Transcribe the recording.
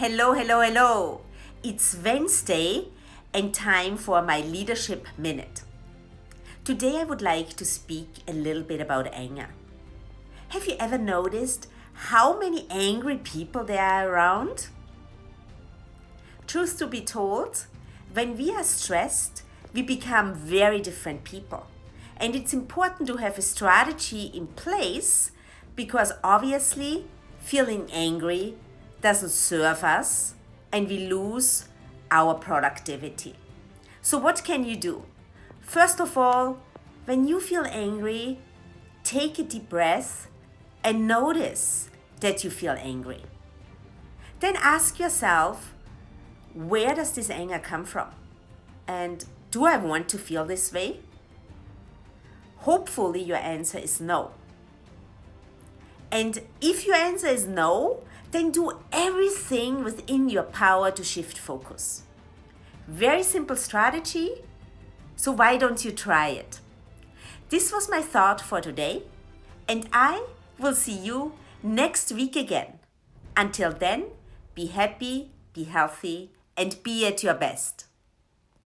Hello, hello, hello. It's Wednesday and time for my Leadership Minute. Today I would like to speak a little bit about anger. Have you ever noticed how many angry people there are around? Truth to be told, when we are stressed, we become very different people. And it's important to have a strategy in place because obviously feeling angry doesn't serve us and we lose our productivity. So what can you do? First of all, when you feel angry, take a deep breath and notice that you feel angry. Then ask yourself, where does this anger come from? And do I want to feel this way? Hopefully your answer is no. And if your answer is no, then do everything within your power to shift focus. Very simple strategy, so why don't you try it? This was my thought for today, and I will see you next week again. Until then, be happy, be healthy, and be at your best.